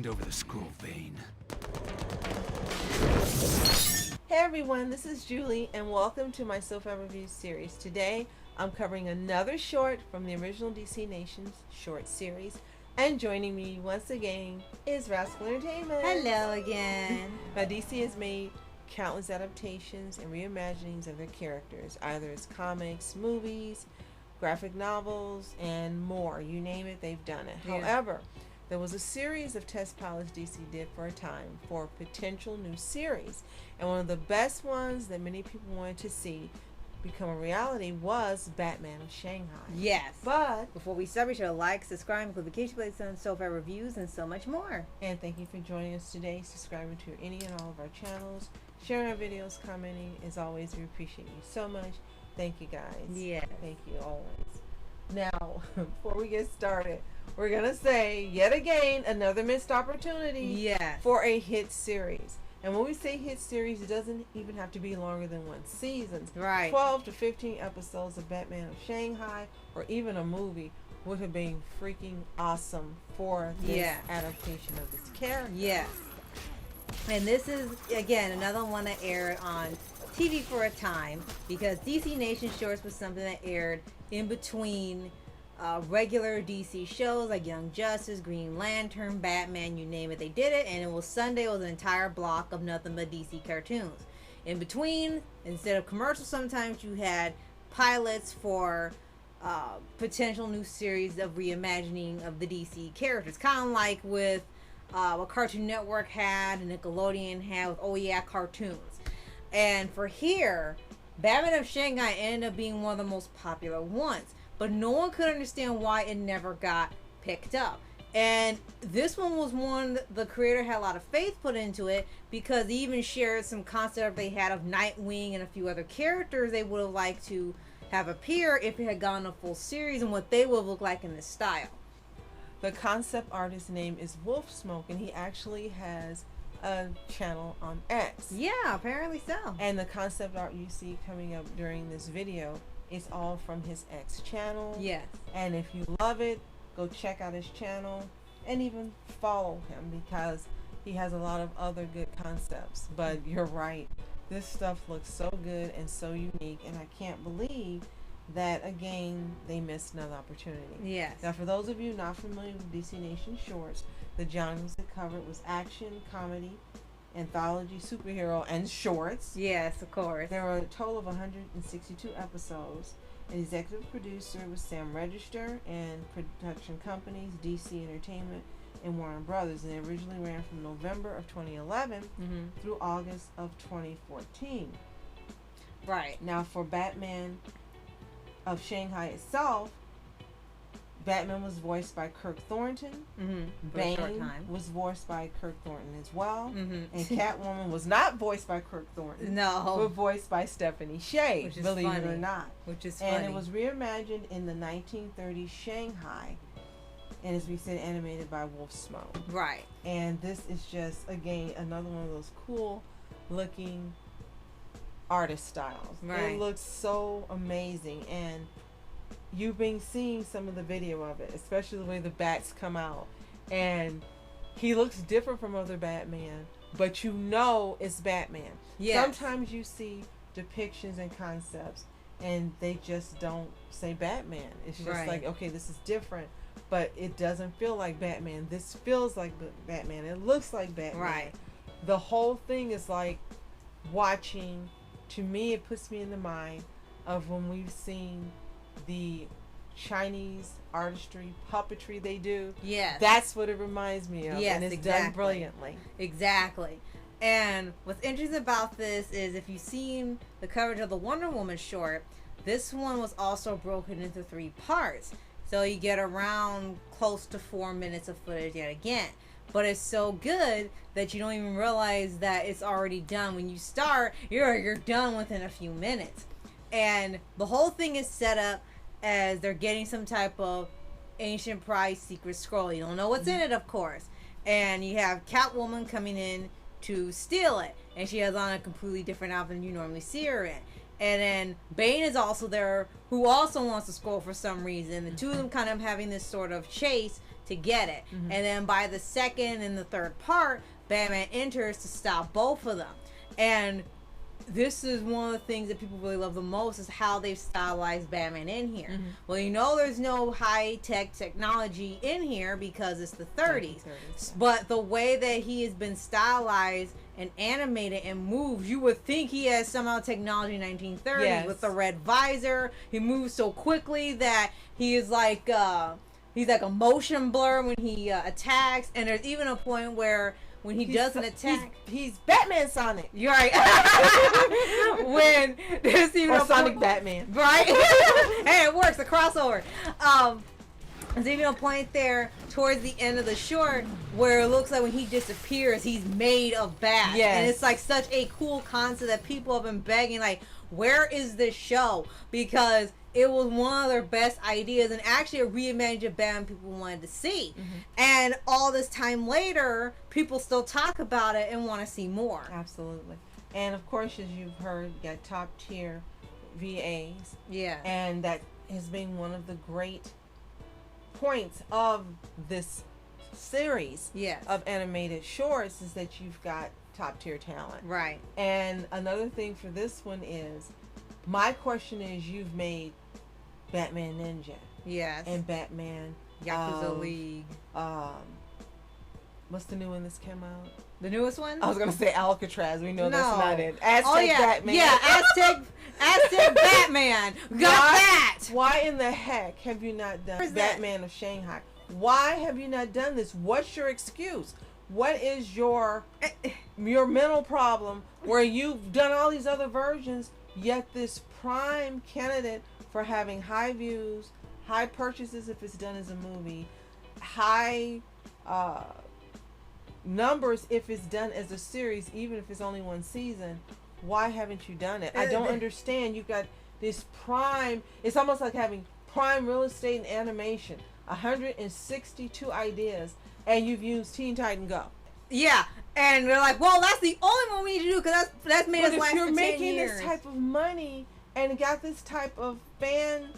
Hand over the scroll, Bane. Hey everyone, this is Julie and welcome to my SOFHAB Reviews series. Today I'm covering another short from the original DC Nations short series, and joining me once again is Rascal Entertainment. Hello again. Now DC has made countless adaptations and reimaginings of their characters, either as comics, movies, graphic novels, and more. You name it, they've done it. Yeah. However, there was a series of test pilots DC did for a time for a potential new series. And one of the best ones that many people wanted to see become a reality was Batman of Shanghai. Yes. But, Before we start, be sure to like, subscribe, click the notification bell on SOFHAB Reviews, and so much more. and thank you for joining us today, subscribing to any and all of our channels, sharing our videos, commenting. As always, we appreciate you so much. Thank you guys. Yes. Thank you always. Now, before we get started, we're going to say, yet again, another missed opportunity Yes. for a hit series. And when we say hit series, it doesn't even have to be longer than one season. Right. 12 to 15 episodes of Batman of Shanghai, or even a movie, would have been freaking awesome for this adaptation of this character. Yes. And this is, again, another one that aired on TV for a time, because DC Nation Shorts was something that aired in between regular DC shows like Young Justice, Green Lantern, Batman, you name it, they did it. And it was Sunday, it was an entire block of nothing but DC cartoons. In between, instead of commercials, sometimes you had pilots for potential new series of reimagining of the DC characters, kind of like with what Cartoon Network had and Nickelodeon had with Oh Yeah cartoons. And for here, Batman of Shanghai ended up being one of the most popular ones, but no one could understand why it never got picked up. And this one was one the creator had a lot of faith put into it, because he even shared some concept they had of Nightwing and a few other characters they would have liked to have appear if it had gone a full series, and what they would look like in this style. The concept artist's name is Wolf Smoke, and he actually has a channel on X. Yeah, apparently so. And the concept art you see coming up during this video is all from his X channel. Yes. And if you love it, go check out his channel and even follow him, because he has a lot of other good concepts. But you're right, this stuff looks so good and so unique, and I can't believe that again they missed another opportunity. Yes. Now, for those of you not familiar with DC Nation Shorts, the genres it covered was action, comedy, anthology, superhero, and shorts. Yes, of course. There were a total of 162 episodes. An executive producer was Sam Register, and production companies DC Entertainment and Warner Brothers. And they originally ran from November of 2011 through August of 2014. Right. Now, for Batman of Shanghai itself, Batman was voiced by Kirk Thornton. Bane was voiced by Kirk Thornton as well. And Catwoman was not voiced by Kirk Thornton. No. But voiced by Stephanie Sheh, Which is believe funny. it or not. Which is And funny. it was reimagined in the 1930s Shanghai. And as we said, animated by Wolf Smoke. Right. And this is just, again, another one of those cool looking artist styles. Right. It looks so amazing. And you've been seeing some of the video of it, especially the way the bats come out. And he looks different from other Batman, but you know it's Batman. Yes. Sometimes you see depictions and concepts and they just don't say Batman. It's just Right. like, okay, this is different, but it doesn't feel like Batman. This feels like Batman. It looks like Batman. Right. The whole thing is like watching, to me, it puts me in the mind of when we've seen the Chinese artistry, puppetry they do. Yes. That's what it reminds me of. Yes, and it's exactly. done brilliantly. Exactly. And what's interesting about this is, if you've seen the coverage of the Wonder Woman short, this one was also broken into 3 parts. So you get around close to 4 minutes of footage yet again. But it's so good that you don't even realize that it's already done. When you start, you're done within a few minutes. And the whole thing is set up as they're getting some type of ancient prize secret scroll. You don't know what's in it, of course. And you have Catwoman coming in to steal it. And she has on a completely different outfit than you normally see her in. And then Bane is also there, who also wants to scroll for some reason. The two of them kind of having this sort of chase to get it. And then by the second and the third part, Batman enters to stop both of them. And this is one of the things that people really love the most, is how they've stylized Batman in here. Well, you know, there's no high-tech technology in here because it's the 30s. But the way that he has been stylized and animated and moves, you would think he has somehow technology in 1930s with the red visor. He moves so quickly that he is like he's like a motion blur when he attacks. And there's even a point where when he doesn't attack, he's Batman Sonic. You're right. When there's even or Sonic Batman, right? Hey, it works. A crossover. There's even a point there towards the end of the short where it looks like when he disappears, he's made of bats. And it's like such a cool concept that people have been begging, like, where is this show? Because it was one of their best ideas, and actually a reimagined Batman people wanted to see. And all this time later, people still talk about it and want to see more. Absolutely. And of course, as you've heard, you got top tier VAs. Yeah. And that has been one of the great points of this series of animated shorts, is that you've got top tier talent. Right. And another thing for this one is, my question is, you've made Batman Ninja. Yes. And Batman Yakuza League. What's the new one that's came out? The newest one? I was gonna say Alcatraz. We know that's not it. Aztec Batman. Yeah, Aztec Batman. Got that. Why in the heck have you not done Batman of Shanghai? Why have you not done this? What's your excuse? What is your mental problem where you've done all these other versions, yet this prime candidate for having high views, high purchases if it's done as a movie, high numbers if it's done as a series, even if it's only one season? Why haven't you done it? I don't understand. You've got this prime, it's almost like having prime real estate and animation, 162 ideas, and you've used Teen Titan Go. Yeah, and they're like, well, that's the only one we need to do, because that's made us last for 10 years. But if you're making this type of money and got this type of fan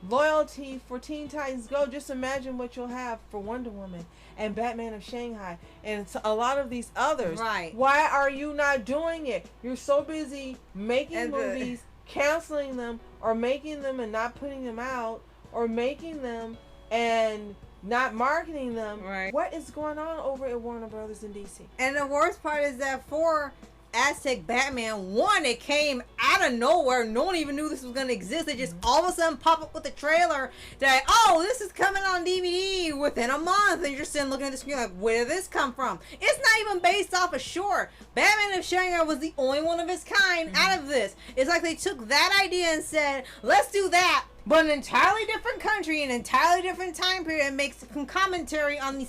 loyalty for Teen Titans Go, just imagine what you'll have for Wonder Woman and Batman of Shanghai and a lot of these others. Right. Why are you not doing it? You're so busy making movies, canceling them, or making them and not putting them out, or making them and not marketing them. Right. What is going on over at Warner Brothers in DC? And the worst part is that for Aztec Batman, one, it came out of nowhere. No one even knew this was going to exist. They just all of a sudden pop up with a trailer that, oh, this is coming on DVD within a month. And you're just sitting looking at the screen like, where did this come from? It's not even based off a short. Batman of Shanghai was the only one of its kind out of this. It's like they took that idea and said, let's do that, but an entirely different country, an entirely different time period, and makes some commentary on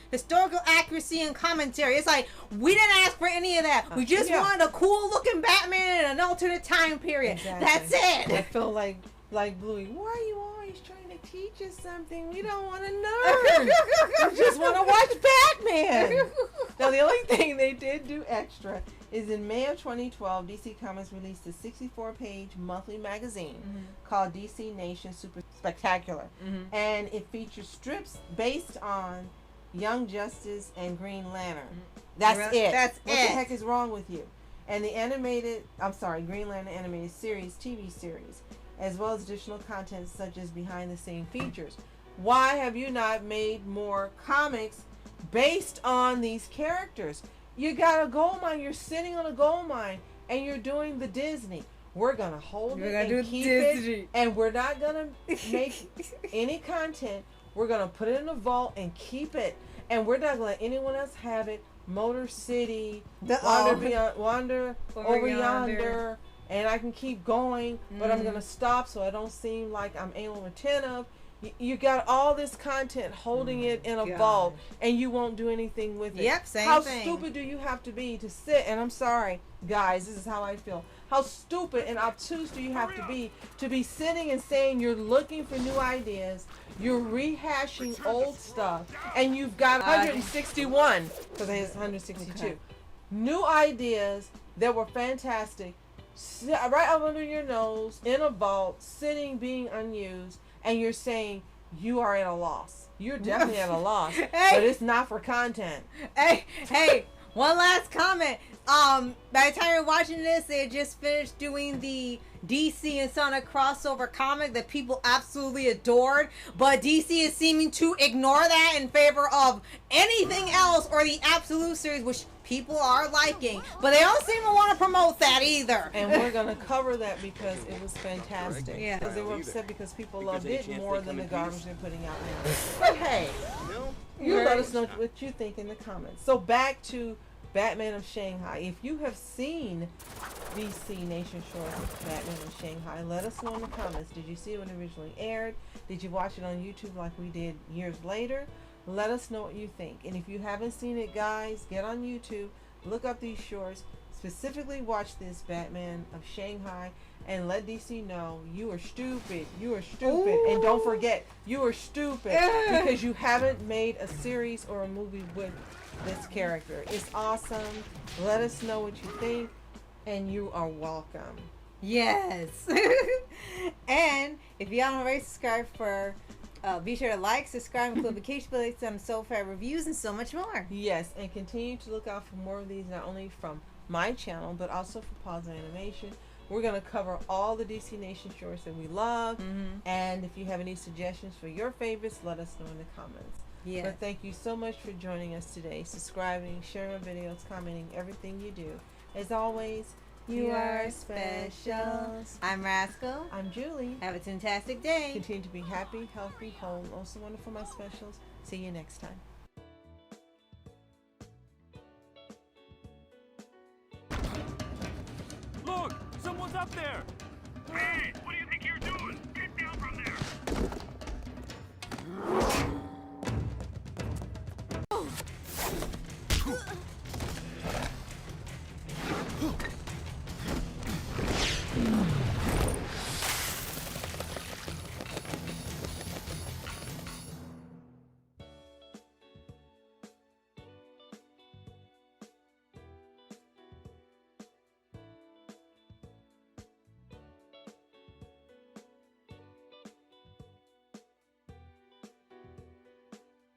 historical accuracy and commentary. It's like, we didn't ask for any of that. We just wanted a cool looking Batman in an alternate time period. Exactly. That's it. I feel like Bluey, why are you always trying to teach us something we don't want to know? We just want to watch Batman. Now, the only thing they did do extra is in May of 2012, DC Comics released a 64-page monthly magazine called DC Nation Super Spectacular. And it features strips based on Young Justice and Green Lantern. That's it. What the heck is wrong with you? And the Green Lantern animated series, TV series, as well as additional content such as behind-the-scenes features. Why have you not made more comics based on these characters? You got a gold mine. You're sitting on a gold mine, and you're doing the Disney. We're gonna hold it and keep it, and we're not gonna make any content. We're gonna put it in a vault and keep it, and we're not gonna let anyone else have it. Motor City, Wander over yonder, and I can keep going, but I'm gonna stop so I don't seem like I'm anal retentive. You got all this content holding it in a vault, and you won't do anything with it. Yep, same How thing. stupid do you have to be to sit, and I'm sorry, guys, this is how I feel. How stupid and obtuse do you have to be sitting and saying you're looking for new ideas, you're rehashing old stuff, and you've got 161, because it has 162, new ideas that were fantastic, right up under your nose, in a vault, sitting, being unused, and you're saying you are at a loss. you're definitely at a loss. Hey. But it's not for content. Hey, one last comment. By the time you're watching this, they just finished doing the DC and Sonic crossover comic that people absolutely adored, but DC is seeming to ignore that in favor of anything else or the Absolute series, which people are liking, but they don't seem to want to promote that either. And we're going to cover that because it was fantastic. Yeah. Because they were upset because people loved it more than the garbage they're putting out now. But hey, you let us know what you think in the comments. So back to Batman of Shanghai. If you have seen DC Nation Shorts of Batman of Shanghai, let us know in the comments. Did you see it when it originally aired? Did you watch it on YouTube like we did years later? Let us know what you think. And if you haven't seen it, guys, get on YouTube, look up these shorts, specifically watch this Batman of Shanghai, and let DC know you are stupid. You are stupid. Ooh. And don't forget, you are stupid because you haven't made a series or a movie with this character. It's awesome. Let us know what you think, and you are welcome. Yes. And if you haven't already subscribed be sure to like, subscribe, and click notification bell, some SOFHAB reviews, and so much more. Yes, and continue to look out for more of these, not only from my channel, but also for Pause Animation. We're going to cover all the DC Nation shorts that we love. And if you have any suggestions for your favorites, let us know in the comments. Yeah. But thank you so much for joining us today, subscribing, sharing our videos, commenting, everything you do. As always, you are special. I'm Rascal. I'm Julie. Have a fantastic day. Continue to be happy, healthy, whole, also wonderful, my specials. See you next time.